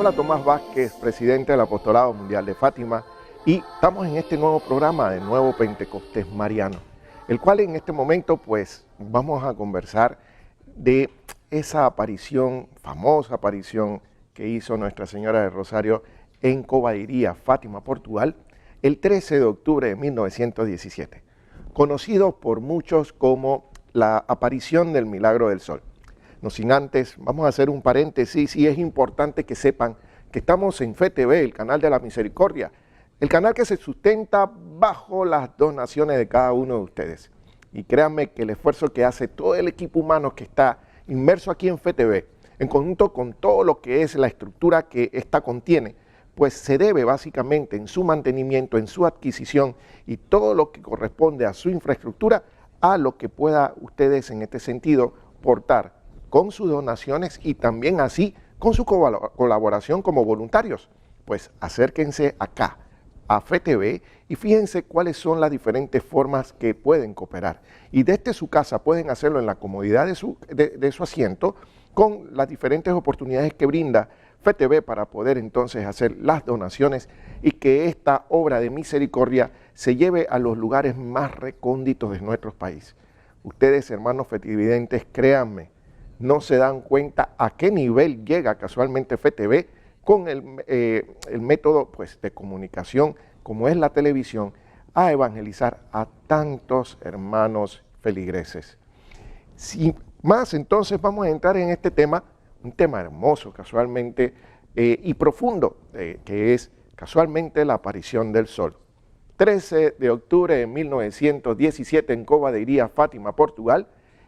habla Tomás Vázquez, presidente del Apostolado Mundial de Fátima, y estamos en este nuevo programa de Nuevo Pentecostés Mariano, el cual en este momento pues vamos a conversar de esa aparición, famosa aparición que hizo Nuestra Señora del Rosario en Cobadeiría, Fátima, Portugal, el 13 de octubre de 1917, conocido por muchos como la aparición del Milagro del Sol. No sin antes, vamos a hacer un paréntesis y es importante que sepan que estamos en Fe TV, el canal de la misericordia, el canal que se sustenta bajo las donaciones de cada uno de ustedes. Y créanme que el esfuerzo que hace todo el equipo humano que está inmerso aquí en Fe TV, en conjunto con todo lo que es la estructura que esta contiene, pues se debe básicamente en su mantenimiento, en su adquisición y todo lo que corresponde a su infraestructura, a lo que pueda ustedes en este sentido portar con sus donaciones y también así con su colaboración como voluntarios. Pues acérquense acá a Fe TV y fíjense cuáles son las diferentes formas que pueden cooperar. Y desde su casa pueden hacerlo en la comodidad de su asiento con las diferentes oportunidades que brinda Fe TV para poder entonces hacer las donaciones y que esta obra de misericordia se lleve a los lugares más recónditos de nuestro país. Ustedes, hermanos fetividentes, créanme, no se dan cuenta a qué nivel llega casualmente Fe TV con el método pues, de comunicación como es la televisión a evangelizar a tantos hermanos feligreses. Sin más, entonces vamos a entrar en este tema, un tema hermoso casualmente y profundo, que es casualmente la aparición del sol. 13 de octubre de 1917 en Cobadeiría, Fátima, Portugal,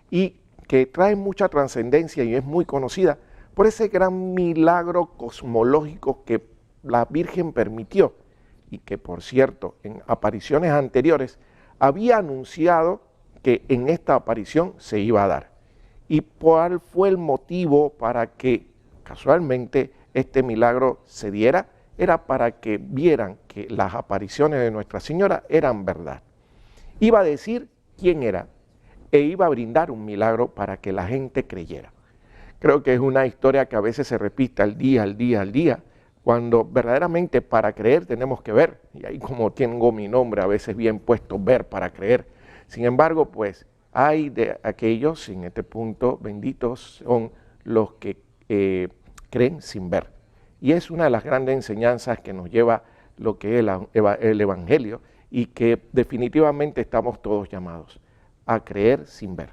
y que trae mucha trascendencia y es muy conocida por ese gran milagro cosmológico que la Virgen permitió y que, por cierto, en apariciones anteriores había anunciado que en esta aparición se iba a dar. ¿Y cuál fue el motivo para que casualmente este milagro se diera? Era para que vieran que las apariciones de Nuestra Señora eran verdad. Iba a decir quién era e iba a brindar un milagro para que la gente creyera. Creo que es una historia que a veces se repite al día, cuando verdaderamente para creer tenemos que ver, y ahí como tengo mi nombre a veces bien puesto, ver para creer. Sin embargo, pues hay de aquellos, en este punto, benditos son los que creen sin ver. Y es una de las grandes enseñanzas que nos lleva lo que es el Evangelio y que definitivamente estamos todos llamados a creer sin ver.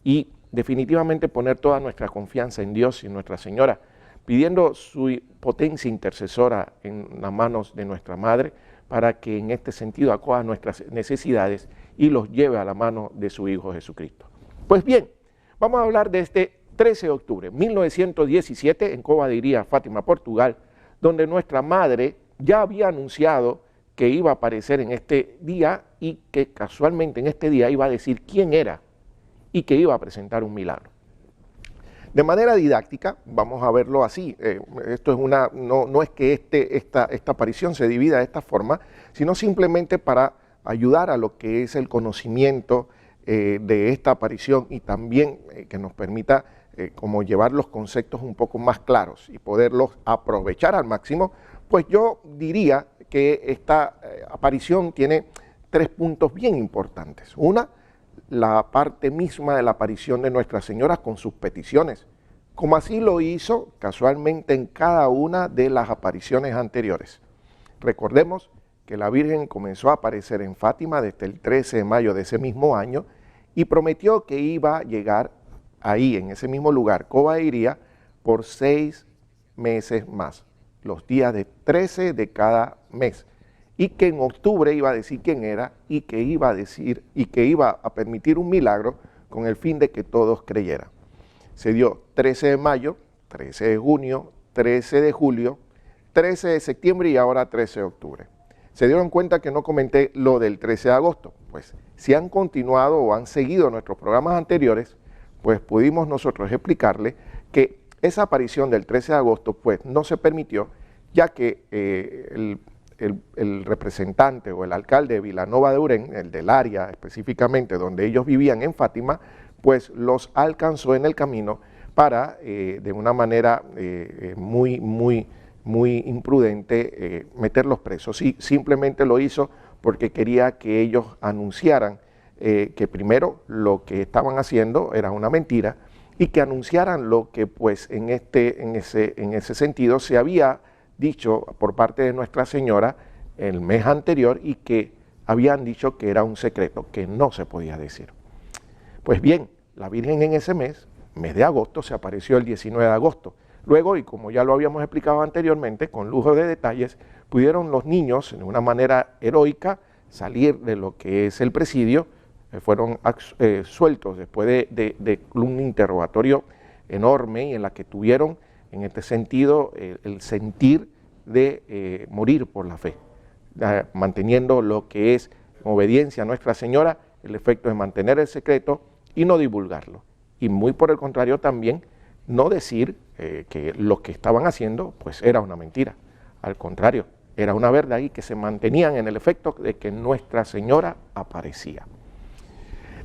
Y definitivamente poner toda nuestra confianza en Dios y Nuestra Señora, pidiendo su potencia intercesora en las manos de nuestra Madre, para que en este sentido acoja nuestras necesidades y los lleve a la mano de su Hijo Jesucristo. Pues bien, vamos a hablar de este 13 de octubre, 1917, en Cobadeiría, Fátima, Portugal, donde nuestra Madre ya había anunciado que iba a aparecer en este día y que casualmente en este día iba a decir quién era y que iba a presentar un milagro. De manera didáctica, vamos a verlo así, esto es no es que esta aparición se divida de esta forma, sino simplemente para ayudar a lo que es el conocimiento de esta aparición y también que nos permita como llevar los conceptos un poco más claros y poderlos aprovechar al máximo, pues yo diría que esta aparición tiene 3 puntos bien importantes. Una, la parte misma de la aparición de Nuestra Señora con sus peticiones, como así lo hizo casualmente en cada una de las apariciones anteriores. Recordemos que la Virgen comenzó a aparecer en Fátima desde el 13 de mayo de ese mismo año y prometió que iba a llegar ahí, en ese mismo lugar, Cobadeiría, por 6 meses más, los días de 13 de cada mes, y que en octubre iba a decir quién era y que iba a decir y que iba a permitir un milagro con el fin de que todos creyeran. Se dio 13 de mayo, 13 de junio, 13 de julio, 13 de septiembre y ahora 13 de octubre. Se dieron cuenta que no comenté lo del 13 de agosto, pues si han continuado o han seguido nuestros programas anteriores, pues pudimos nosotros explicarle que esa aparición del 13 de agosto pues no se permitió, ya que el representante o el alcalde de Vilanova de Urén, el del área específicamente donde ellos vivían en Fátima, pues los alcanzó en el camino para, de una manera muy muy imprudente meterlos presos. Sí, simplemente lo hizo porque quería que ellos anunciaran que primero lo que estaban haciendo era una mentira y que anunciaran lo que pues en ese sentido se había dicho por parte de Nuestra Señora el mes anterior y que habían dicho que era un secreto, que no se podía decir. Pues bien, la Virgen en ese mes de agosto, se apareció el 19 de agosto. Luego, y como ya lo habíamos explicado anteriormente, con lujo de detalles, pudieron los niños, de una manera heroica, salir de lo que es el presidio, fueron sueltos después de un interrogatorio enorme y en la que tuvieron, en este sentido, el sentir de morir por la fe, manteniendo lo que es obediencia a Nuestra Señora, el efecto de mantener el secreto y no divulgarlo. Y muy por el contrario también, no decir que lo que estaban haciendo pues era una mentira. Al contrario, era una verdad y que se mantenían en el efecto de que Nuestra Señora aparecía.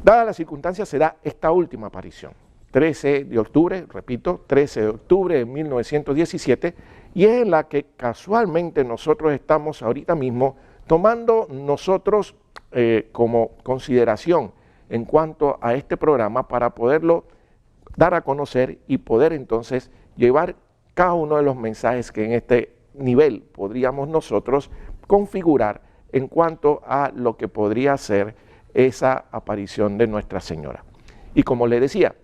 Dada la circunstancia, se da esta última aparición, 13 de octubre, repito, 13 de octubre de 1917, y es en la que casualmente nosotros estamos ahorita mismo tomando nosotros como consideración en cuanto a este programa para poderlo dar a conocer y poder entonces llevar cada uno de los mensajes que en este nivel podríamos nosotros configurar en cuanto a lo que podría ser esa aparición de Nuestra Señora. Y como le decía,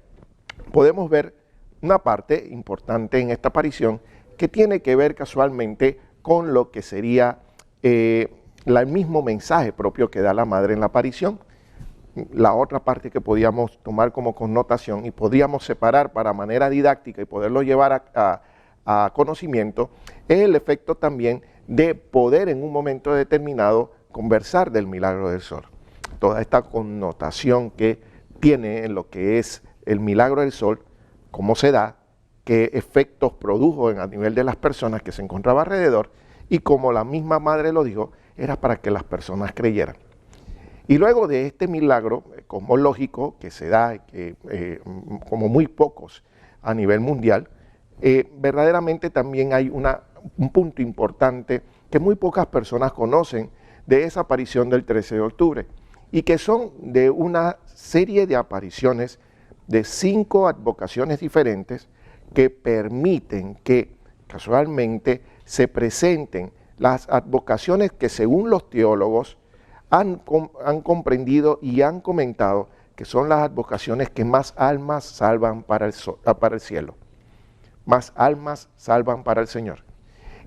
podemos ver una parte importante en esta aparición que tiene que ver casualmente con lo que sería el mismo mensaje propio que da la Madre en la aparición. La otra parte que podíamos tomar como connotación y podríamos separar para manera didáctica y poderlo llevar a conocimiento es el efecto también de poder en un momento determinado conversar del milagro del sol. Toda esta connotación que tiene en lo que es el milagro del sol, cómo se da, qué efectos produjo a nivel de las personas que se encontraban alrededor y como la misma Madre lo dijo, era para que las personas creyeran. Y luego de este milagro cosmológico que se da, como muy pocos a nivel mundial, verdaderamente también hay un punto importante que muy pocas personas conocen de esa aparición del 13 de octubre y que son de una serie de apariciones de 5 advocaciones diferentes que permiten que casualmente se presenten las advocaciones que según los teólogos han comprendido y han comentado que son las advocaciones que más almas salvan para el cielo, más almas salvan para el Señor.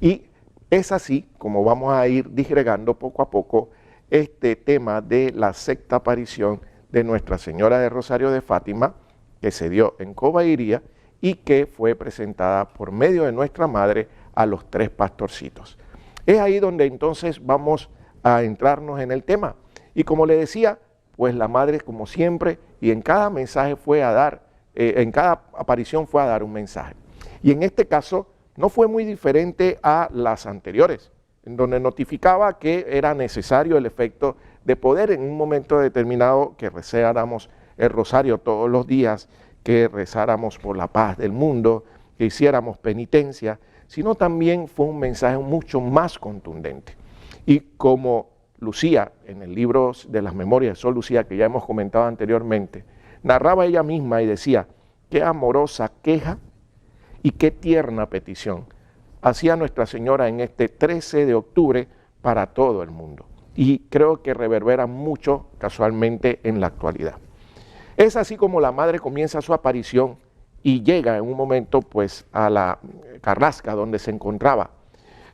Y es así como vamos a ir disgregando poco a poco este tema de la sexta aparición de Nuestra Señora de Rosario de Fátima, que se dio en Cobairía y que fue presentada por medio de nuestra Madre a los 3 pastorcitos. Es ahí donde entonces vamos a entrarnos en el tema. Y como le decía, pues la Madre, como siempre, y en cada mensaje fue a dar, en cada aparición fue a dar un mensaje. Y en este caso no fue muy diferente a las anteriores, en donde notificaba que era necesario el efecto de poder en un momento determinado que rezáramos el rosario todos los días, que rezáramos por la paz del mundo, que hiciéramos penitencia, sino también fue un mensaje mucho más contundente. Y como Lucía, en el libro de las Memorias de Sor Lucía, que ya hemos comentado anteriormente, narraba ella misma y decía, qué amorosa queja y qué tierna petición hacía Nuestra Señora en este 13 de octubre para todo el mundo. Y creo que reverbera mucho casualmente en la actualidad. Es así como la Madre comienza su aparición y llega en un momento pues a la carrasca donde se encontraba.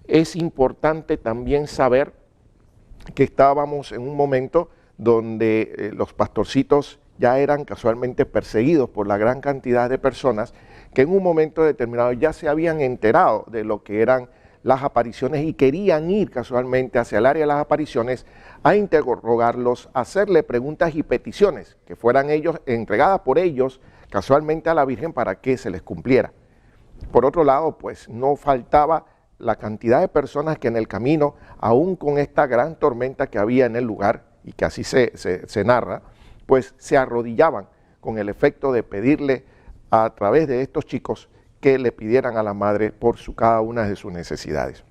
Es importante también saber que estábamos en un momento donde los pastorcitos ya eran casualmente perseguidos por la gran cantidad de personas que en un momento determinado ya se habían enterado de lo que eran las apariciones y querían ir casualmente hacia el área de las apariciones a interrogarlos, a hacerle preguntas y peticiones que fueran ellos, entregadas por ellos casualmente a la Virgen para que se les cumpliera. Por otro lado, pues no faltaba la cantidad de personas que en el camino, aún con esta gran tormenta que había en el lugar, y que así se narra, pues se arrodillaban con el efecto de pedirle a través de estos chicos que le pidieran a la madre por cada una de sus necesidades.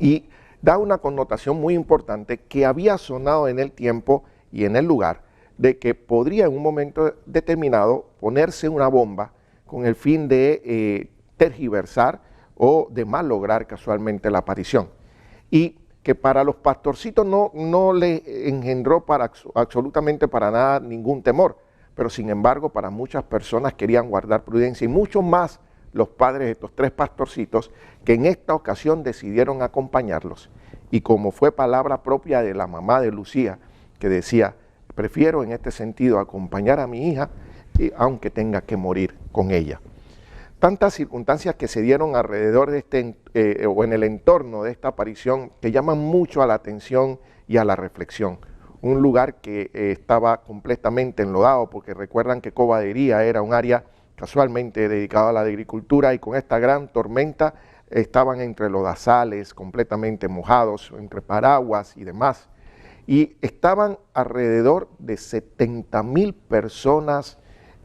Y da una connotación muy importante que había sonado en el tiempo y en el lugar, de que podría en un momento determinado ponerse una bomba con el fin de tergiversar o de malograr casualmente la aparición. Y que para los pastorcitos no le engendró absolutamente para nada ningún temor, pero sin embargo para muchas personas querían guardar prudencia, y mucho más los padres de estos 3 pastorcitos, que en esta ocasión decidieron acompañarlos. Y como fue palabra propia de la mamá de Lucía, que decía: prefiero en este sentido acompañar a mi hija, aunque tenga que morir con ella. Tantas circunstancias que se dieron alrededor de o en el entorno de esta aparición, que llaman mucho a la atención y a la reflexión. Un lugar que estaba completamente enlodado, porque recuerdan que Cobadería era un área casualmente dedicada a la agricultura, y con esta gran tormenta estaban entre lodazales completamente mojados, entre paraguas y demás. Y estaban alrededor de 70,000 personas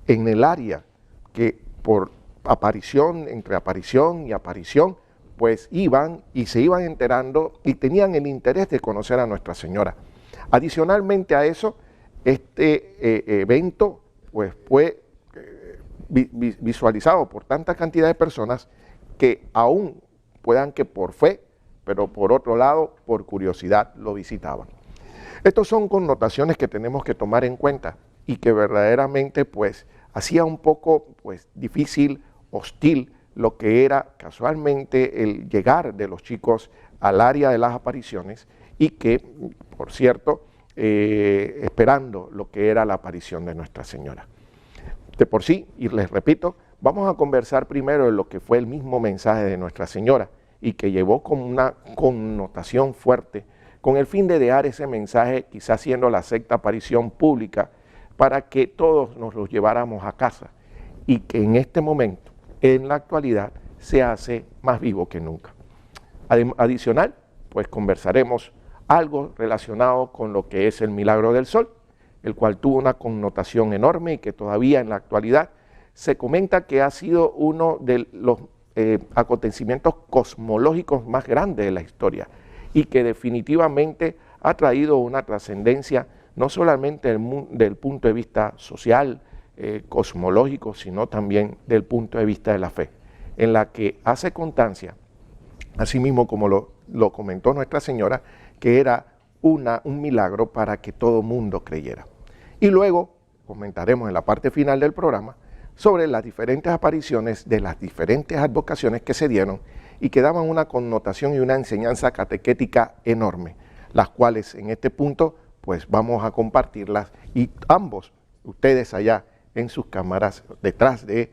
en el área que por aparición, entre aparición y aparición, pues iban y se iban enterando y tenían el interés de conocer a Nuestra Señora. Adicionalmente a eso, este evento pues fue visualizado por tanta cantidad de personas que aún puedan que por fe, pero por otro lado por curiosidad lo visitaban. Estas son connotaciones que tenemos que tomar en cuenta y que verdaderamente pues hacía un poco pues difícil, hostil, lo que era casualmente el llegar de los chicos al área de las apariciones, y que, por cierto, esperando lo que era la aparición de Nuestra Señora. De por sí, y les repito, vamos a conversar primero de lo que fue el mismo mensaje de Nuestra Señora, y que llevó con una connotación fuerte, con el fin de dejar ese mensaje, quizás siendo la 6ª aparición pública, para que todos nos lo lleváramos a casa, y que en este momento, en la actualidad, se hace más vivo que nunca. Adicional, pues conversaremos algo relacionado con lo que es el milagro del sol, el cual tuvo una connotación enorme y que todavía en la actualidad se comenta que ha sido uno de los acontecimientos cosmológicos más grandes de la historia, y que definitivamente ha traído una trascendencia no solamente del punto de vista social, cosmológico, sino también del punto de vista de la fe, en la que hace constancia, asimismo como lo comentó Nuestra Señora, que era un milagro para que todo mundo creyera. Y luego comentaremos en la parte final del programa sobre las diferentes apariciones de las diferentes advocaciones que se dieron y que daban una connotación y una enseñanza catequética enorme, las cuales en este punto pues vamos a compartirlas, y ambos, ustedes allá en sus cámaras, detrás de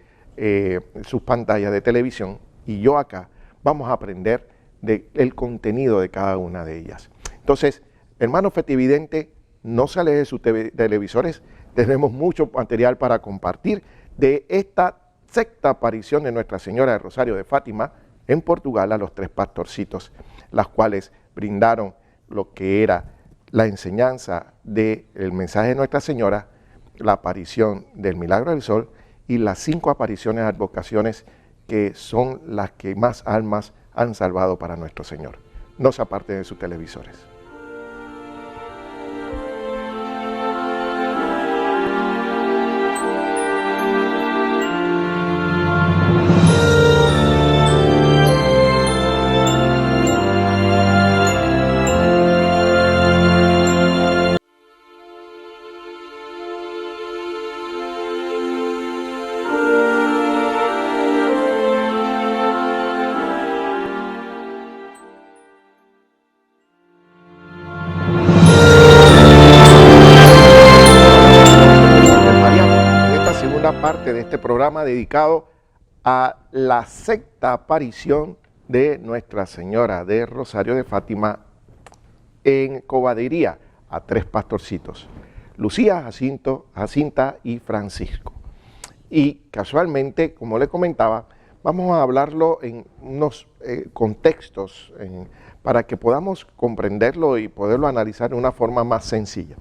sus pantallas de televisión, y yo acá, vamos a aprender del contenido de cada una de ellas. Entonces, hermanos fetividentes, no se alejen de sus televisores, tenemos mucho material para compartir de esta 6ª aparición de Nuestra Señora del Rosario de Fátima en Portugal a los 3 pastorcitos, las cuales brindaron lo que era la enseñanza del mensaje de Nuestra Señora, la aparición del milagro del sol y las 5 apariciones de advocaciones que son las que más almas han salvado para nuestro Señor. No se aparten de sus televisores. Parte de este programa dedicado a la 6ª aparición de Nuestra Señora de Rosario de Fátima en Cobadería a 3 pastorcitos, Lucía, Jacinta y Francisco. Y casualmente, como le comentaba, vamos a hablarlo en unos contextos para que podamos comprenderlo y poderlo analizar de una forma más sencilla.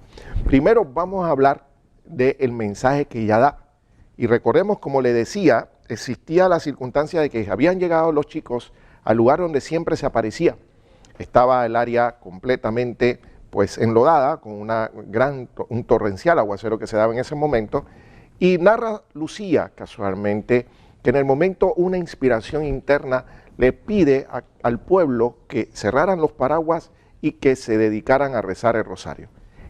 Primero vamos a hablar del mensaje que ella da. Y recordemos, como le decía, existía la circunstancia de que habían llegado los chicos al lugar donde siempre se aparecía. Estaba el área completamente pues enlodada, con un torrencial aguacero que se daba en ese momento, y narra Lucía casualmente que en el momento una inspiración interna le pide al pueblo que cerraran los paraguas y que se dedicaran a rezar el rosario.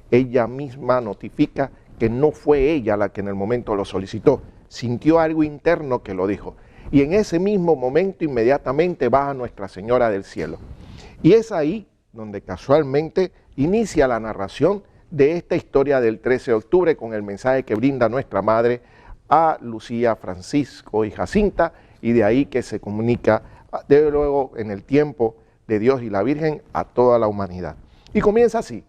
Ella misma notifica que no fue ella la que en el momento lo solicitó, sintió algo interno que lo dijo. Y en ese mismo momento inmediatamente baja Nuestra Señora del Cielo. Y es ahí donde casualmente inicia la narración de esta historia del 13 de octubre con el mensaje que brinda nuestra Madre a Lucía, Francisco y Jacinta, y de ahí que se comunica de luego en el tiempo de Dios y la Virgen a toda la humanidad. Y comienza así.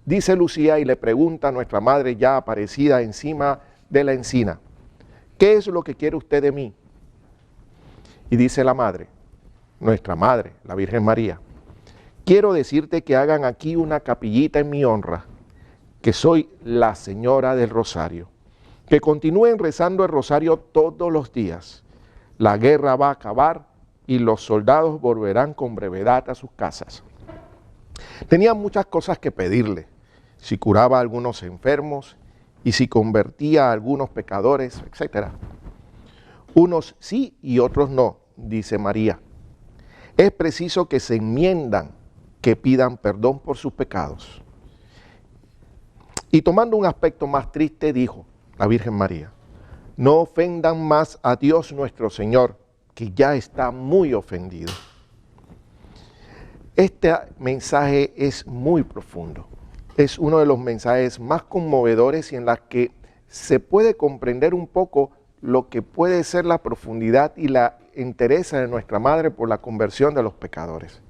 Dice Lucía y le pregunta a nuestra Madre ya aparecida encima de la encina: ¿qué es lo que quiere usted de mí? Y dice la Madre, nuestra Madre, la Virgen María: quiero decirte que hagan aquí una capillita en mi honra, que soy la Señora del Rosario. Que continúen rezando el rosario todos los días. La guerra va a acabar y los soldados volverán con brevedad a sus casas. Tenía muchas cosas que pedirle, si curaba a algunos enfermos y si convertía a algunos pecadores, etc. Unos sí y otros no, dice María. Es preciso que se enmiendan, que pidan perdón por sus pecados. Y tomando un aspecto más triste, dijo la Virgen María: no ofendan más a Dios nuestro Señor, que ya está muy ofendido. Este mensaje es muy profundo. Es uno de los mensajes más conmovedores y en las que se puede comprender un poco lo que puede ser la profundidad y la entereza de nuestra Madre por la conversión de los pecadores.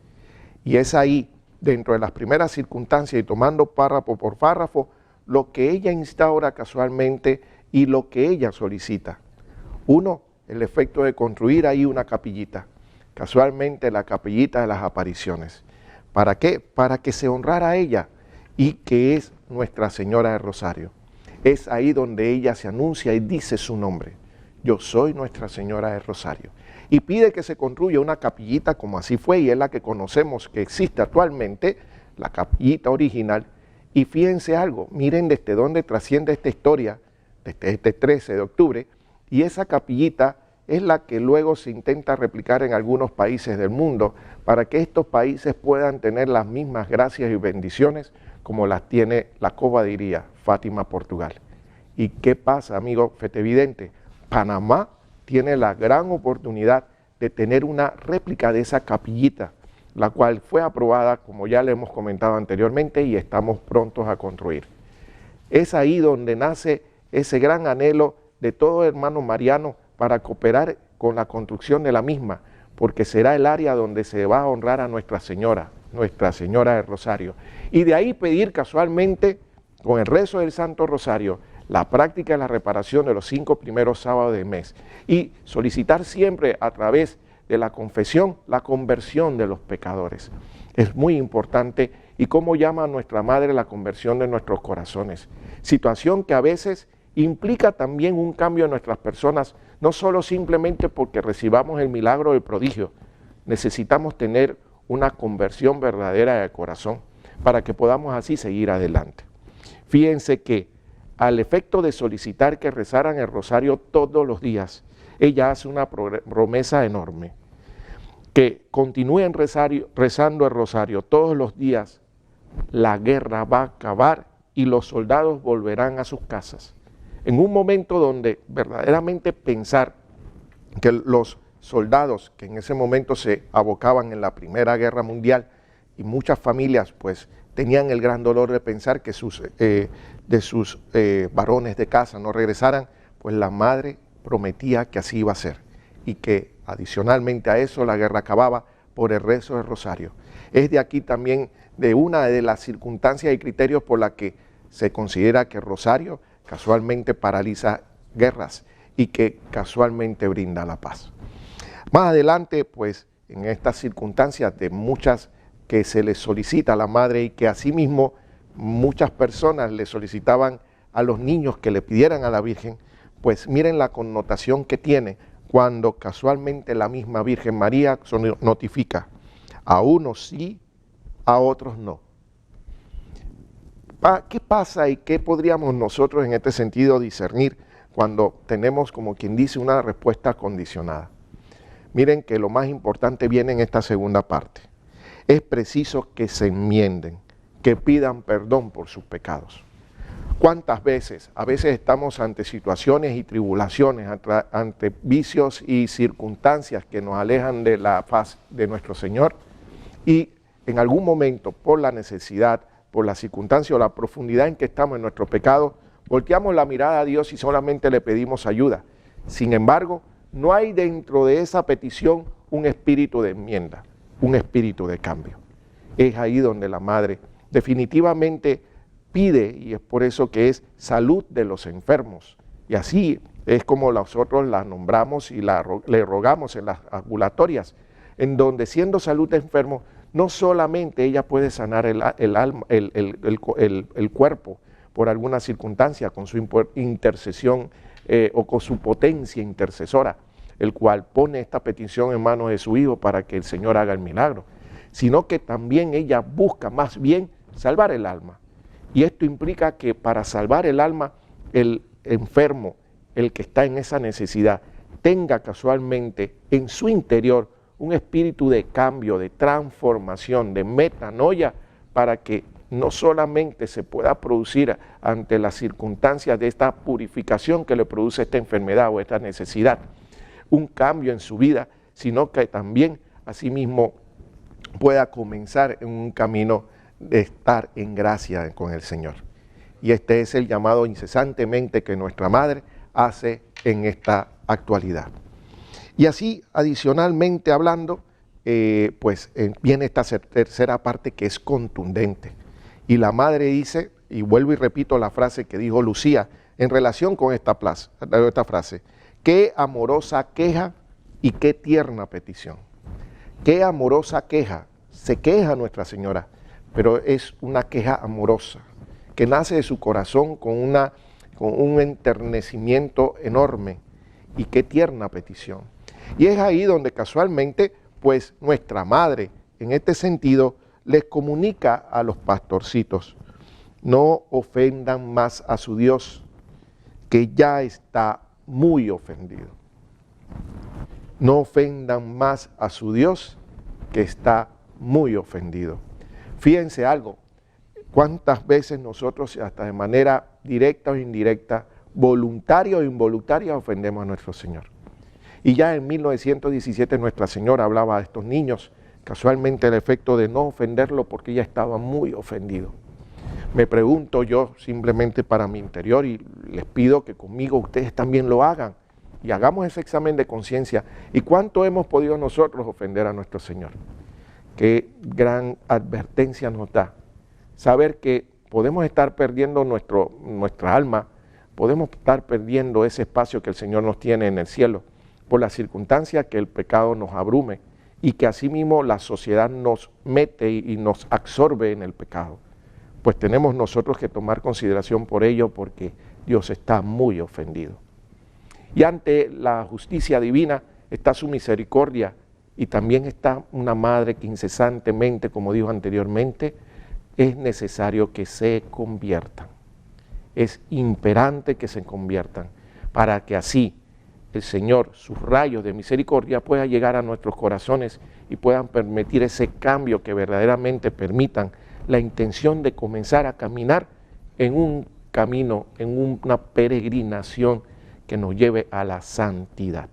Y es ahí, dentro de las primeras circunstancias y tomando párrafo por párrafo, lo que ella instaura casualmente y lo que ella solicita. Uno, el efecto de construir ahí una capillita, casualmente la capillita de las apariciones. ¿Para qué? Para que se honrara a ella y que es Nuestra Señora del Rosario. Es ahí donde ella se anuncia y dice su nombre: yo soy Nuestra Señora del Rosario. Y pide que se construya una capillita como así fue y es la que conocemos que existe actualmente, la capillita original. Y fíjense algo, miren desde dónde trasciende esta historia, desde este 13 de octubre, y esa capillita es la que luego se intenta replicar en algunos países del mundo para que estos países puedan tener las mismas gracias y bendiciones como las tiene la cobadiría Fátima, Portugal. ¿Y qué pasa, amigo fetevidente? Panamá tiene la gran oportunidad de tener una réplica de esa capillita, la cual fue aprobada, como ya le hemos comentado anteriormente, y estamos prontos a construir. Es ahí donde nace ese gran anhelo de todo hermano mariano para cooperar con la construcción de la misma, porque será el área donde se va a honrar a Nuestra Señora del Rosario. Y de ahí pedir casualmente, con el rezo del Santo Rosario, la práctica de la reparación de los 5 primeros sábados del mes y solicitar siempre a través de la confesión la conversión de los pecadores. Es muy importante y cómo llama a nuestra Madre la conversión de nuestros corazones. Situación que a veces implica también un cambio en nuestras personas, no solo simplemente porque recibamos el milagro del prodigio. Necesitamos tener una conversión verdadera de corazón para que podamos así seguir adelante. Fíjense que al efecto de solicitar que rezaran el rosario todos los días, ella hace una promesa enorme: que continúen rezando el rosario todos los días, la guerra va a acabar y los soldados volverán a sus casas. En un momento donde verdaderamente pensar que los soldados que en ese momento se abocaban en la Primera Guerra Mundial y muchas familias pues tenían el gran dolor de pensar que sus varones de casa no regresaran, pues la Madre prometía que así iba a ser y que adicionalmente a eso la guerra acababa por el rezo del rosario. Es de aquí también de una de las circunstancias y criterios por la que se considera que el rosario casualmente paraliza guerras y que casualmente brinda la paz. Más adelante, pues, en estas circunstancias de muchas que se le solicita a la Madre y que asimismo muchas personas le solicitaban a los niños que le pidieran a la Virgen, pues miren la connotación que tiene cuando casualmente la misma Virgen María notifica, a unos sí, a otros no. ¿Qué pasa y qué podríamos nosotros en este sentido discernir cuando tenemos, como quien dice, una respuesta condicionada? Miren que lo más importante viene en esta segunda parte. Es preciso que se enmienden, que pidan perdón por sus pecados. ¿Cuántas veces? A veces estamos ante situaciones y tribulaciones, ante vicios y circunstancias que nos alejan de la faz de nuestro Señor, y en algún momento, por la necesidad, por la circunstancia o la profundidad en que estamos en nuestro pecado, volteamos la mirada a Dios y solamente le pedimos ayuda. Sin embargo, no hay dentro de esa petición un espíritu de enmienda, un espíritu de cambio. Es ahí donde la Madre definitivamente pide, y es por eso que es salud de los enfermos. Y así es como nosotros la nombramos y le rogamos en las ambulatorias, en donde siendo salud de enfermos, no solamente ella puede sanar el alma, el cuerpo por alguna circunstancia con su intercesión o con su potencia intercesora, el cual pone esta petición en manos de su Hijo para que el Señor haga el milagro, sino que también ella busca más bien salvar el alma. Y esto implica que para salvar el alma, el enfermo, el que está en esa necesidad, tenga casualmente en su interior un espíritu de cambio, de transformación, de metanoia, para que no solamente se pueda producir ante las circunstancias de esta purificación que le produce esta enfermedad o esta necesidad, un cambio en su vida, sino que también asimismo pueda comenzar en un camino de estar en gracia con el Señor. Y este es el llamado incesantemente que nuestra Madre hace en esta actualidad. Y así, adicionalmente hablando, viene esta tercera parte que es contundente. Y la Madre dice, y vuelvo y repito la frase que dijo Lucía en relación con esta frase, qué amorosa queja y qué tierna petición. Qué amorosa queja, se queja Nuestra Señora, pero es una queja amorosa, que nace de su corazón con un enternecimiento enorme, y qué tierna petición. Y es ahí donde casualmente, pues nuestra Madre, en este sentido, les comunica a los pastorcitos, no ofendan más a su Dios, que ya está muy ofendido. No ofendan más a su Dios, que está muy ofendido. Fíjense algo, cuántas veces nosotros, hasta de manera directa o indirecta, voluntaria o involuntaria, ofendemos a nuestro Señor. Y ya en 1917 Nuestra Señora hablaba a estos niños, casualmente el efecto de no ofenderlo porque ella estaba muy ofendido. Me pregunto yo simplemente para mi interior, y les pido que conmigo ustedes también lo hagan, y hagamos ese examen de conciencia. ¿Y cuánto hemos podido nosotros ofender a nuestro Señor? Qué gran advertencia nos da saber que podemos estar perdiendo nuestra alma, podemos estar perdiendo ese espacio que el Señor nos tiene en el cielo por la circunstancia que el pecado nos abrume y que asimismo la sociedad nos mete y nos absorbe en el pecado. Pues tenemos nosotros que tomar consideración por ello, porque Dios está muy ofendido. Y ante la justicia divina está su misericordia, y también está una Madre que incesantemente, como dijo anteriormente, es necesario que se conviertan. Es imperante que se conviertan, para que así el Señor, sus rayos de misericordia, pueda llegar a nuestros corazones y puedan permitir ese cambio que verdaderamente permitan la intención de comenzar a caminar en un camino, en una peregrinación que nos lleve a la santidad.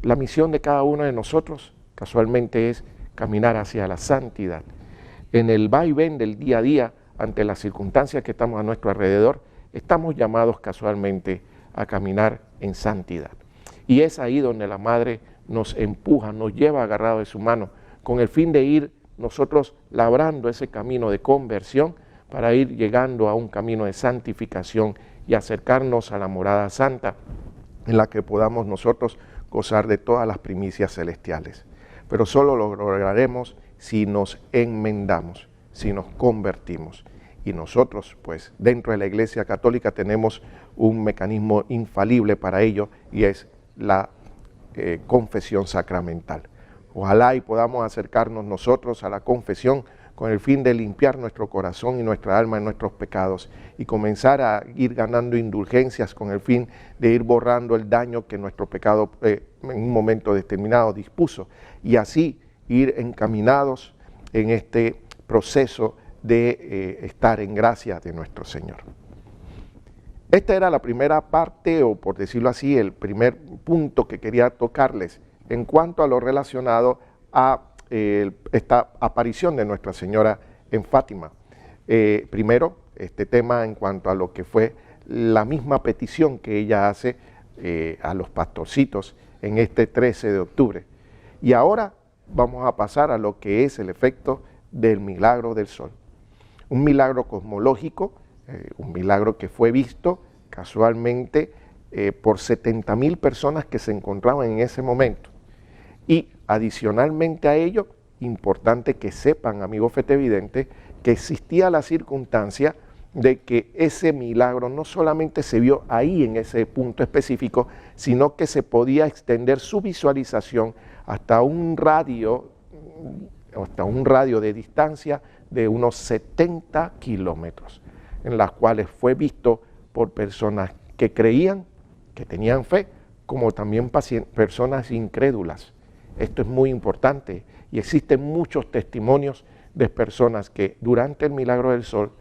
La misión de cada uno de nosotros casualmente es caminar hacia la santidad. En el vaivén del día a día, ante las circunstancias que estamos a nuestro alrededor, estamos llamados casualmente a caminar en santidad. Y es ahí donde la Madre nos empuja, nos lleva agarrado de su mano, con el fin de ir nosotros labrando ese camino de conversión para ir llegando a un camino de santificación y acercarnos a la morada santa, en la que podamos nosotros gozar de todas las primicias celestiales. Pero solo lo lograremos si nos enmendamos, si nos convertimos. Y nosotros, pues, dentro de la Iglesia Católica tenemos un mecanismo infalible para ello, y es la confesión sacramental. Ojalá y podamos acercarnos nosotros a la confesión con el fin de limpiar nuestro corazón y nuestra alma de nuestros pecados y comenzar a ir ganando indulgencias con el fin de ir borrando el daño que nuestro pecado en un momento determinado dispuso y así ir encaminados en este proceso de estar en gracia de nuestro Señor. Esta era la primera parte, o por decirlo así, el primer punto que quería tocarles en cuanto a lo relacionado a esta aparición de Nuestra Señora en Fátima. Primero, este tema en cuanto a lo que fue la misma petición que ella hace a los pastorcitos en este 13 de octubre. Y ahora vamos a pasar a lo que es el efecto del milagro del sol. Un milagro cosmológico, un milagro que fue visto casualmente por 70,000 personas que se encontraban en ese momento. Y adicionalmente a ello, importante que sepan, amigos fetevidentes, que existía la circunstancia de que ese milagro no solamente se vio ahí en ese punto específico, sino que se podía extender su visualización hasta un radio de distancia de unos 70 kilómetros, en las cuales fue visto por personas que creían, que tenían fe, como también personas incrédulas. Esto es muy importante y existen muchos testimonios de personas que durante el milagro del sol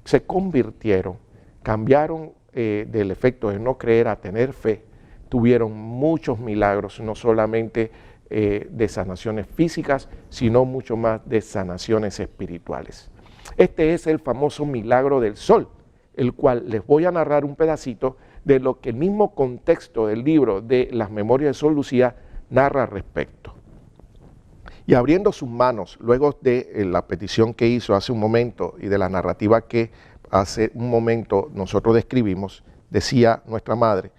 se convirtieron, cambiaron del efecto de no creer a tener fe, tuvieron muchos milagros, no solamente de sanaciones físicas, sino mucho más de sanaciones espirituales. Este es el famoso milagro del sol, el cual les voy a narrar un pedacito de lo que el mismo contexto del libro de las Memorias de Sor Lucía narra al respecto. Y abriendo sus manos, luego de la petición que hizo hace un momento y de la narrativa que hace un momento nosotros describimos, decía nuestra madre,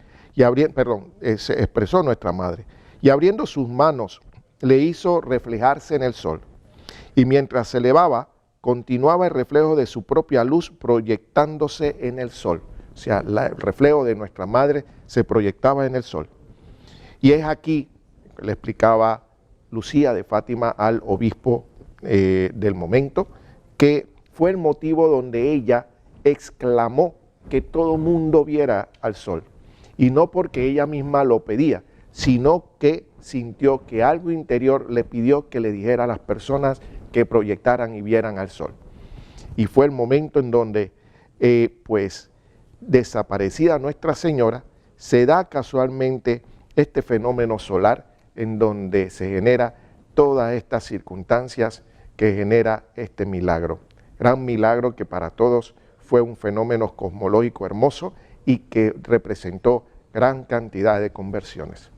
se expresó nuestra madre, y abriendo sus manos le hizo reflejarse en el sol, y mientras se elevaba, continuaba el reflejo de su propia luz proyectándose en el sol. O sea, el reflejo de nuestra madre se proyectaba en el sol. Y es aquí, le explicaba Lucía de Fátima al obispo del momento, que fue el motivo donde ella exclamó que todo mundo viera al sol. Y no porque ella misma lo pedía, sino que sintió que algo interior le pidió que le dijera a las personas que proyectaran y vieran al sol. Y fue el momento en donde, pues, desaparecida Nuestra Señora, se da casualmente este fenómeno solar en donde se genera todas estas circunstancias que genera este milagro. Gran milagro que para todos fue un fenómeno cosmológico hermoso y que representó gran cantidad de conversiones.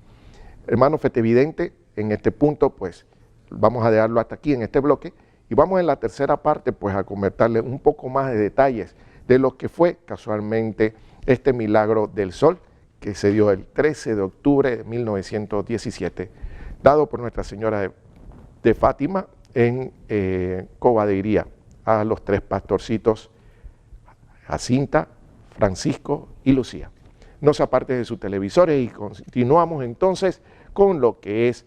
Hermano fetevidente, en este punto pues vamos a dejarlo hasta aquí en este bloque y vamos en la tercera parte pues a comentarle un poco más de detalles de lo que fue casualmente este milagro del sol que se dio el 13 de octubre de 1917, dado por Nuestra Señora de Fátima en Cova de Iría a los tres pastorcitos Jacinta, Francisco y Lucía. No se aparte de sus televisores y continuamos entonces con lo que es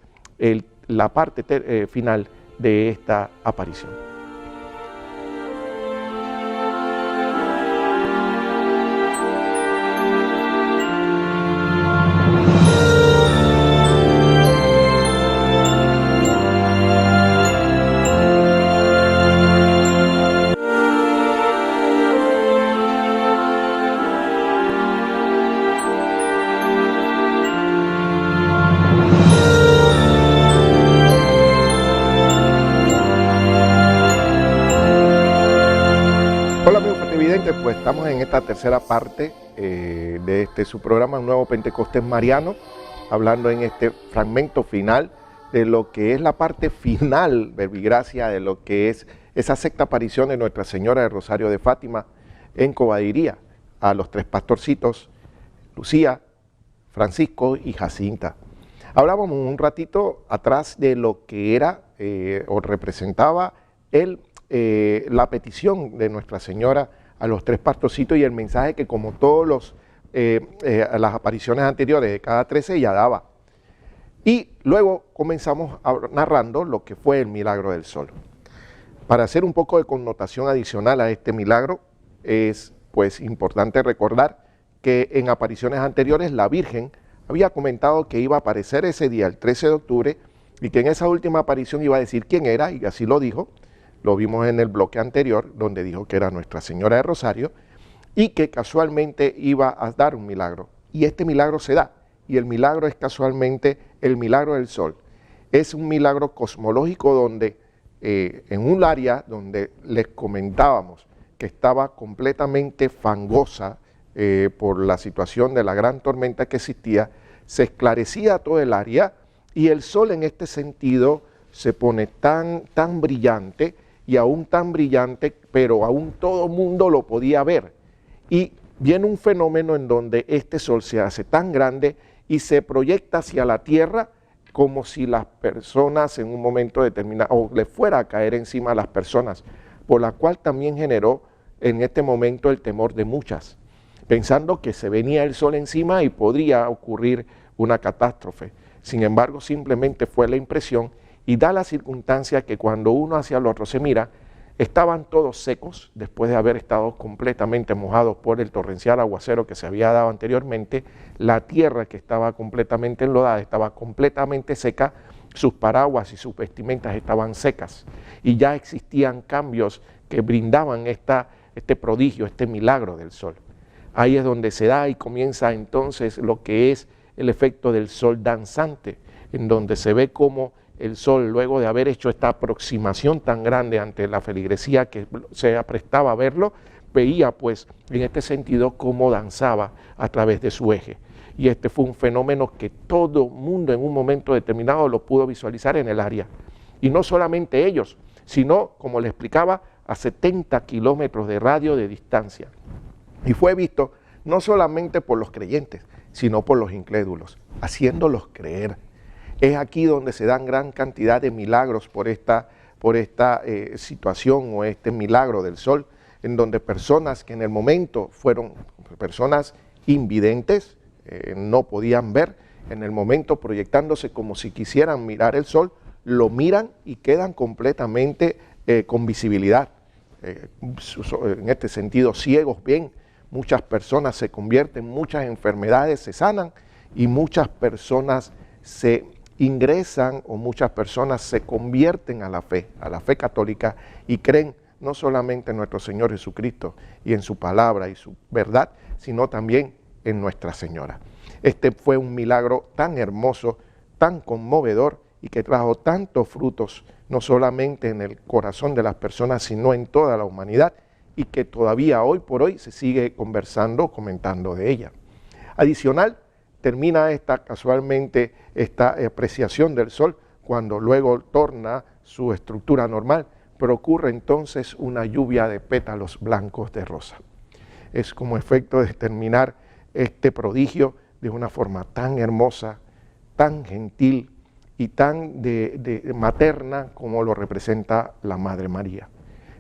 la parte final de esta aparición. Pues estamos en esta tercera parte de su programa Nuevo Pentecostés Mariano, hablando en este fragmento final de lo que es la parte final, verbigracia, de lo que es esa sexta aparición de Nuestra Señora del Rosario de Fátima en Cova de Iría a los tres pastorcitos, Lucía, Francisco y Jacinta. Hablábamos un ratito atrás de lo que era o representaba la petición de Nuestra Señora a los tres pastorcitos y el mensaje que como todos las apariciones anteriores de cada 13 ella daba. Y luego comenzamos narrando lo que fue el milagro del sol. Para hacer un poco de connotación adicional a este milagro, es pues importante recordar que en apariciones anteriores la Virgen había comentado que iba a aparecer ese día, el 13 de octubre, y que en esa última aparición iba a decir quién era, y así lo dijo. Lo vimos en el bloque anterior, donde dijo que era Nuestra Señora de Rosario, y que casualmente iba a dar un milagro. Y este milagro se da, y el milagro es casualmente el milagro del sol. Es un milagro cosmológico donde en un área donde les comentábamos que estaba completamente fangosa por la situación de la gran tormenta que existía, se esclarecía todo el área y el sol en este sentido se pone tan brillante y aún tan brillante, pero aún todo el mundo lo podía ver. Y viene un fenómeno en donde este sol se hace tan grande y se proyecta hacia la tierra como si las personas en un momento determinado, o le fuera a caer encima a las personas, por la cual también generó en este momento el temor de muchas, pensando que se venía el sol encima y podría ocurrir una catástrofe. Sin embargo, simplemente fue la impresión y da la circunstancia que cuando uno hacia el otro se mira, estaban todos secos después de haber estado completamente mojados por el torrencial aguacero que se había dado anteriormente. La tierra que estaba completamente enlodada estaba completamente seca, sus paraguas y sus vestimentas estaban secas y ya existían cambios que brindaban este prodigio, este milagro del sol. Ahí es donde se da y comienza entonces lo que es el efecto del sol danzante, en donde se ve como el sol, luego de haber hecho esta aproximación tan grande ante la feligresía que se aprestaba a verlo, veía pues en este sentido cómo danzaba a través de su eje. Y este fue un fenómeno que todo mundo en un momento determinado lo pudo visualizar en el área. Y no solamente ellos, sino, como les explicaba, a 70 kilómetros de radio de distancia. Y fue visto no solamente por los creyentes, sino por los incrédulos, haciéndolos creer. Es aquí donde se dan gran cantidad de milagros por esta situación o este milagro del sol, en donde personas que en el momento fueron personas invidentes, no podían ver, en el momento proyectándose como si quisieran mirar el sol, lo miran y quedan completamente con visibilidad. En este sentido, ciegos bien, muchas personas se convierten, muchas enfermedades se sanan y muchas personas se ingresan o muchas personas se convierten a la fe católica y creen no solamente en nuestro Señor Jesucristo y en su palabra y su verdad, sino también en Nuestra Señora. Este fue un milagro tan hermoso, tan conmovedor y que trajo tantos frutos, no solamente en el corazón de las personas, sino en toda la humanidad y que todavía hoy por hoy se sigue conversando, comentando de ella. Adicional, termina casualmente esta apreciación del sol cuando luego torna su estructura normal, pero ocurre entonces una lluvia de pétalos blancos de rosa. Es como efecto de terminar este prodigio de una forma tan hermosa, tan gentil y tan materna como lo representa la Madre María.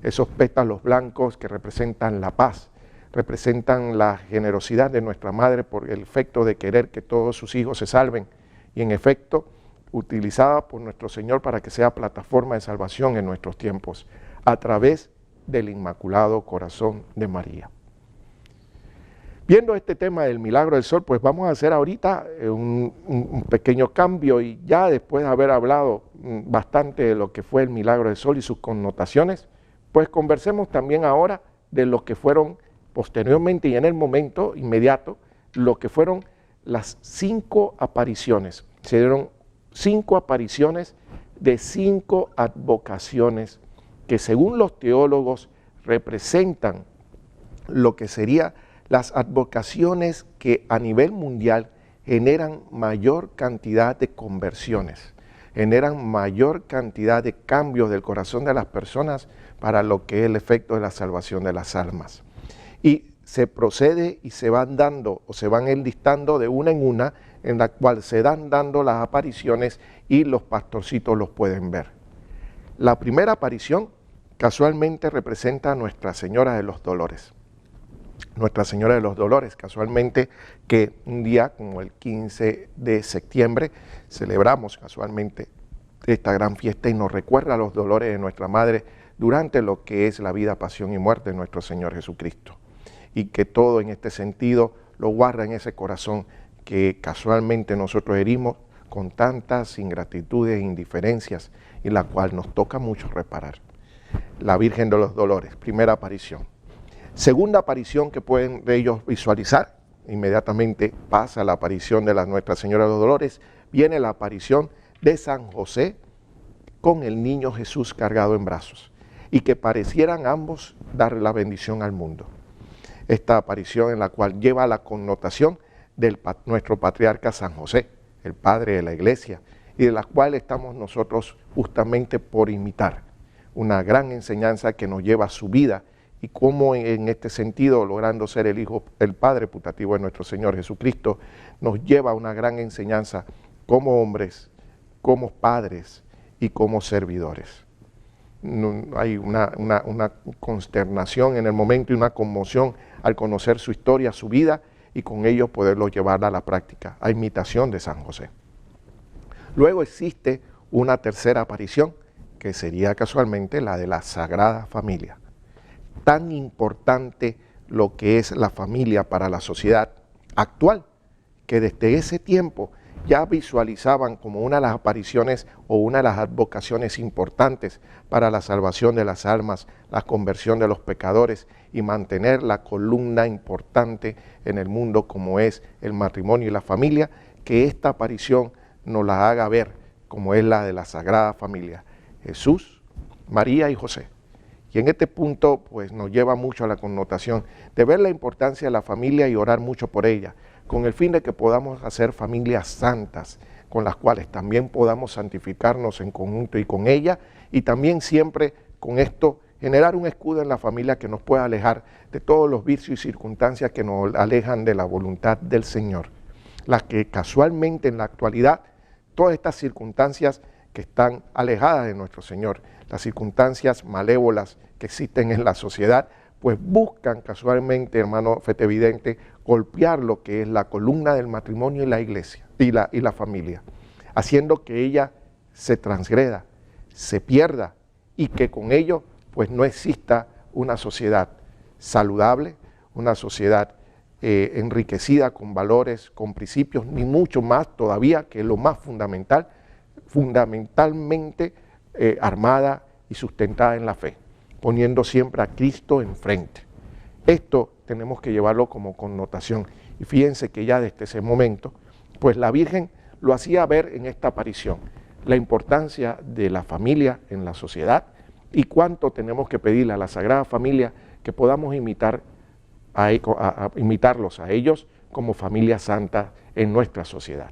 Esos pétalos blancos que representan la paz, representan la generosidad de nuestra Madre por el efecto de querer que todos sus hijos se salven y en efecto utilizada por nuestro Señor para que sea plataforma de salvación en nuestros tiempos a través del Inmaculado Corazón de María. Viendo este tema del milagro del sol, pues vamos a hacer ahorita un pequeño cambio y ya después de haber hablado bastante de lo que fue el milagro del sol y sus connotaciones, pues conversemos también ahora de lo que fueron posteriormente y en el momento inmediato, lo que fueron las 5 apariciones. Se dieron 5 apariciones de 5 advocaciones que según los teólogos representan lo que serían las advocaciones que a nivel mundial generan mayor cantidad de conversiones, generan mayor cantidad de cambios del corazón de las personas para lo que es el efecto de la salvación de las almas. Y se procede y se van dando o se van enlistando de una en una, en la cual se dan dando las apariciones y los pastorcitos los pueden ver. La primera aparición casualmente representa a Nuestra Señora de los Dolores. Nuestra Señora de los Dolores. Casualmente que un día como el 15 de septiembre celebramos casualmente esta gran fiesta y nos recuerda los dolores de nuestra Madre durante lo que es la vida, pasión y muerte de nuestro Señor Jesucristo. Y que todo en este sentido lo guarda en ese corazón que casualmente nosotros herimos con tantas ingratitudes e indiferencias y la cual nos toca mucho reparar. La Virgen de los Dolores, primera aparición. Segunda aparición que pueden ellos visualizar, inmediatamente pasa la aparición de la Nuestra Señora de los Dolores, viene la aparición de San José con el niño Jesús cargado en brazos y que parecieran ambos darle la bendición al mundo. Esta aparición en la cual lleva la connotación de nuestro patriarca San José, el padre de la iglesia, y de la cual estamos nosotros justamente por imitar. Una gran enseñanza que nos lleva a su vida y cómo en este sentido, logrando ser el Hijo, el Padre putativo de nuestro Señor Jesucristo, nos lleva a una gran enseñanza como hombres, como padres y como servidores. Hay una consternación en el momento y una conmoción al conocer su historia, su vida, y con ello poderlo llevar a la práctica, a imitación de San José. Luego existe una tercera aparición, que sería casualmente la de la Sagrada Familia. Tan importante lo que es la familia para la sociedad actual, que desde ese tiempo ya visualizaban como una de las apariciones o una de las advocaciones importantes para la salvación de las almas, la conversión de los pecadores y mantener la columna importante en el mundo como es el matrimonio y la familia, que esta aparición nos la haga ver como es la de la Sagrada Familia, Jesús, María y José. Y en este punto pues nos lleva mucho a la connotación de ver la importancia de la familia y orar mucho por ella, con el fin de que podamos hacer familias santas, con las cuales también podamos santificarnos en conjunto y con ella, y también siempre con esto generar un escudo en la familia que nos pueda alejar de todos los vicios y circunstancias que nos alejan de la voluntad del Señor. Las que casualmente en la actualidad, todas estas circunstancias que están alejadas de nuestro Señor, las circunstancias malévolas que existen en la sociedad, pues buscan casualmente, hermano Fetevidente, golpear lo que es la columna del matrimonio y la iglesia y la familia, haciendo que ella se transgreda, se pierda y que con ello pues no exista una sociedad saludable, una sociedad enriquecida con valores, con principios, ni mucho más todavía, que es lo más fundamental, fundamentalmente armada y sustentada en la fe, poniendo siempre a Cristo enfrente. Esto tenemos que llevarlo como connotación. Y fíjense que ya desde ese momento, pues la Virgen lo hacía ver en esta aparición, la importancia de la familia en la sociedad y cuánto tenemos que pedirle a la Sagrada Familia que podamos imitarlos a ellos como familia santa en nuestra sociedad.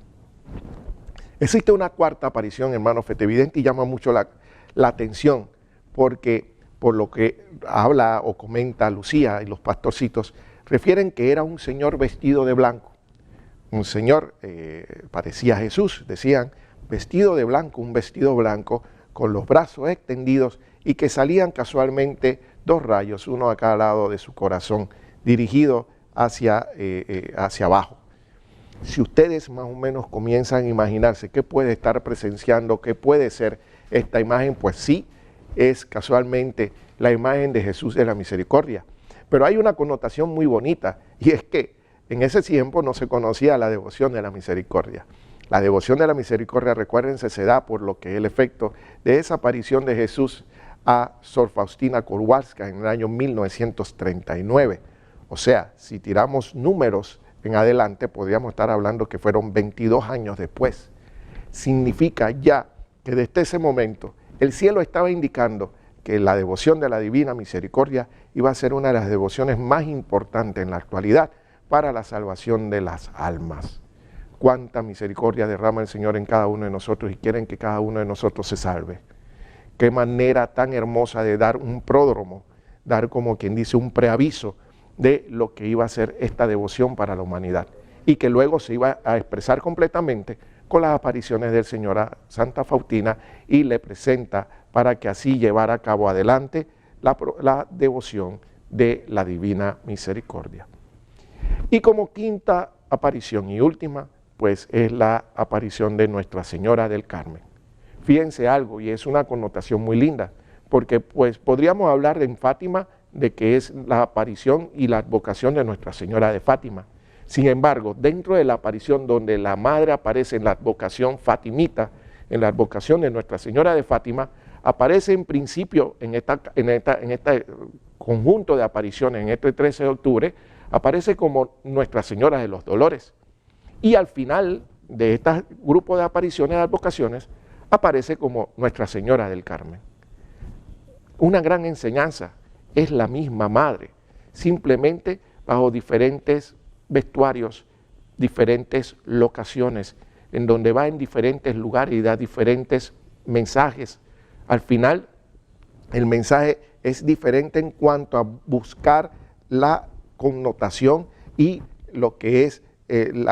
Existe una cuarta aparición, hermano Fetevidente, y llama mucho la atención, porque por lo que habla o comenta Lucía y los pastorcitos, refieren que era un señor vestido de blanco. Un señor, parecía Jesús, decían, vestido de blanco, un vestido blanco, con los brazos extendidos y que salían casualmente dos rayos, uno a cada lado de su corazón, dirigido hacia abajo. Si ustedes más o menos comienzan a imaginarse qué puede estar presenciando, qué puede ser esta imagen, pues sí, es casualmente la imagen de Jesús de la Misericordia. Pero hay una connotación muy bonita, y es que en ese tiempo no se conocía la devoción de la misericordia. La devoción de la misericordia, recuérdense, se da por lo que es el efecto de esa aparición de Jesús a Sor Faustina Kowalska en el año 1939. O sea, si tiramos números en adelante, podríamos estar hablando que fueron 22 años después. Significa ya que desde ese momento el cielo estaba indicando que la devoción de la Divina Misericordia iba a ser una de las devociones más importantes en la actualidad para la salvación de las almas. Cuánta misericordia derrama el Señor en cada uno de nosotros y quieren que cada uno de nosotros se salve. Qué manera tan hermosa de dar un pródromo, dar como quien dice un preaviso de lo que iba a ser esta devoción para la humanidad y que luego se iba a expresar completamente con las apariciones del Señor a Santa Faustina y le presenta para que así llevara a cabo adelante la devoción de la Divina Misericordia. Y como quinta aparición y última, pues es la aparición de Nuestra Señora del Carmen. Fíjense algo, y es una connotación muy linda, porque pues podríamos hablar en Fátima de que es la aparición y la advocación de Nuestra Señora de Fátima. Sin embargo, dentro de la aparición donde la Madre aparece en la advocación fatimita, en la advocación de Nuestra Señora de Fátima, aparece en principio en este conjunto de apariciones, en este 13 de octubre, aparece como Nuestra Señora de los Dolores. Y al final de este grupo de apariciones, de advocaciones, aparece como Nuestra Señora del Carmen. Una gran enseñanza, es la misma Madre, simplemente bajo diferentes vestuarios, diferentes locaciones, en donde va en diferentes lugares y da diferentes mensajes. Al final, el mensaje es diferente en cuanto a buscar la connotación y lo que es el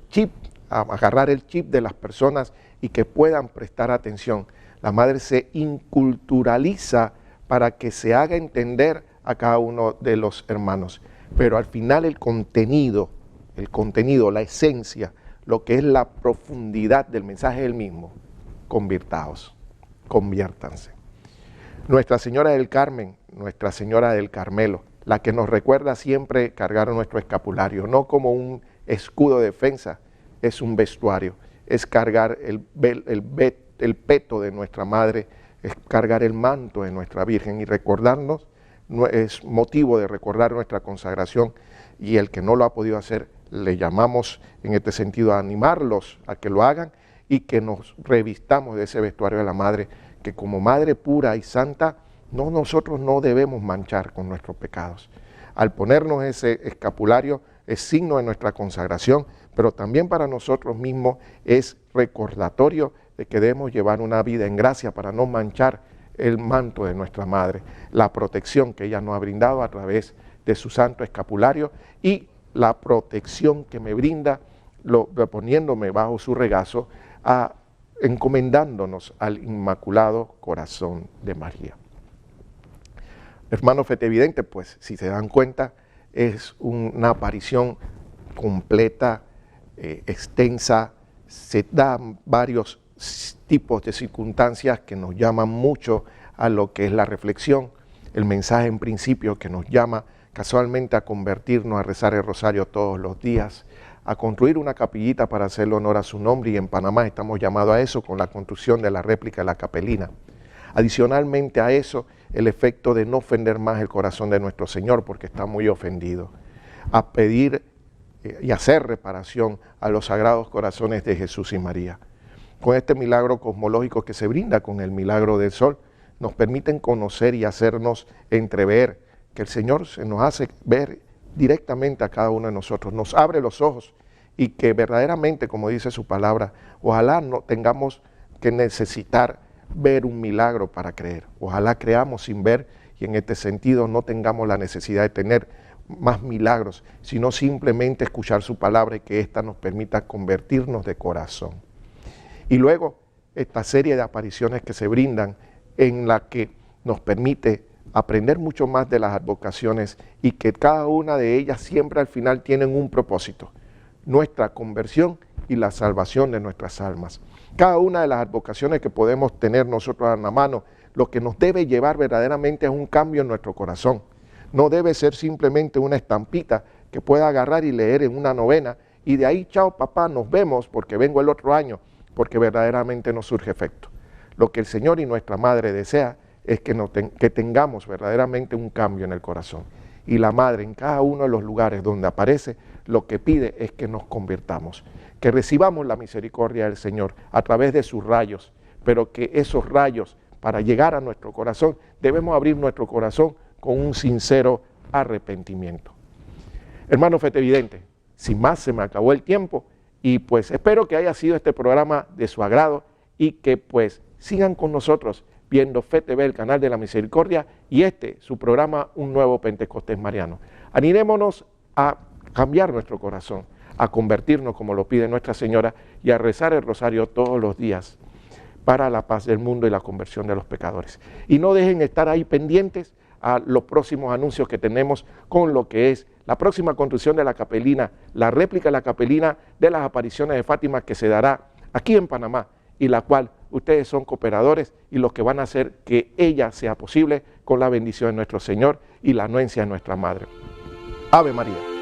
chip, agarrar el chip de las personas y que puedan prestar atención. La Madre se inculturaliza para que se haga entender a cada uno de los hermanos. Pero al final el contenido, la esencia, lo que es la profundidad del mensaje del mismo, convirtaos, conviértanse. Nuestra Señora del Carmen, Nuestra Señora del Carmelo, la que nos recuerda siempre cargar nuestro escapulario, no como un escudo de defensa, es un vestuario, es cargar el peto de nuestra Madre, es cargar el manto de nuestra Virgen y recordarnos, es motivo de recordar nuestra consagración, y el que no lo ha podido hacer, le llamamos en este sentido a animarlos a que lo hagan y que nos revistamos de ese vestuario de la Madre, que como Madre pura y santa, nosotros no debemos manchar con nuestros pecados. Al ponernos ese escapulario es signo de nuestra consagración, pero también para nosotros mismos es recordatorio de que debemos llevar una vida en gracia para no manchar el manto de nuestra Madre, la protección que ella nos ha brindado a través de su santo escapulario y la protección que me brinda poniéndome bajo su regazo, encomendándonos al Inmaculado Corazón de María. Hermanos fetevidentes, pues si se dan cuenta, es una aparición completa, extensa, se dan varios tipos de circunstancias que nos llaman mucho a lo que es la reflexión, el mensaje en principio que nos llama casualmente a convertirnos, a rezar el rosario todos los días, a construir una capillita para hacerle honor a su nombre, y en Panamá estamos llamados a eso con la construcción de la réplica de la capelina. Adicionalmente a eso, el efecto de no ofender más el corazón de nuestro Señor porque está muy ofendido, a pedir y hacer reparación a los sagrados corazones de Jesús y María. Con este milagro cosmológico que se brinda con el milagro del sol, nos permiten conocer y hacernos entrever que el Señor se nos hace ver directamente a cada uno de nosotros, nos abre los ojos y que verdaderamente, como dice su palabra, ojalá no tengamos que necesitar ver un milagro para creer, ojalá creamos sin ver y en este sentido no tengamos la necesidad de tener más milagros, sino simplemente escuchar su palabra y que ésta nos permita convertirnos de corazón. Y luego esta serie de apariciones que se brindan en la que nos permite aprender mucho más de las advocaciones y que cada una de ellas siempre al final tienen un propósito, nuestra conversión y la salvación de nuestras almas. Cada una de las advocaciones que podemos tener nosotros a la mano, lo que nos debe llevar verdaderamente es un cambio en nuestro corazón. No debe ser simplemente una estampita que pueda agarrar y leer en una novena y de ahí, chao papá, nos vemos porque vengo el otro año, porque verdaderamente no surge efecto. Lo que el Señor y nuestra Madre desea es que tengamos verdaderamente un cambio en el corazón. Y la Madre en cada uno de los lugares donde aparece, lo que pide es que nos convirtamos, que recibamos la misericordia del Señor a través de sus rayos, pero que esos rayos, para llegar a nuestro corazón, debemos abrir nuestro corazón con un sincero arrepentimiento. Hermano fetevidente, sin más se me acabó el tiempo y pues espero que haya sido este programa de su agrado y que pues sigan con nosotros viendo FETV, el canal de la misericordia, y su programa, Un Nuevo Pentecostés Mariano. Animémonos a cambiar nuestro corazón, a convertirnos como lo pide Nuestra Señora y a rezar el rosario todos los días para la paz del mundo y la conversión de los pecadores. Y no dejen de estar ahí pendientes a los próximos anuncios que tenemos con lo que es la próxima construcción de la capelina, la réplica de la capelina de las apariciones de Fátima que se dará aquí en Panamá y la cual ustedes son cooperadores y los que van a hacer que ella sea posible con la bendición de nuestro Señor y la anuencia de nuestra Madre. Ave María.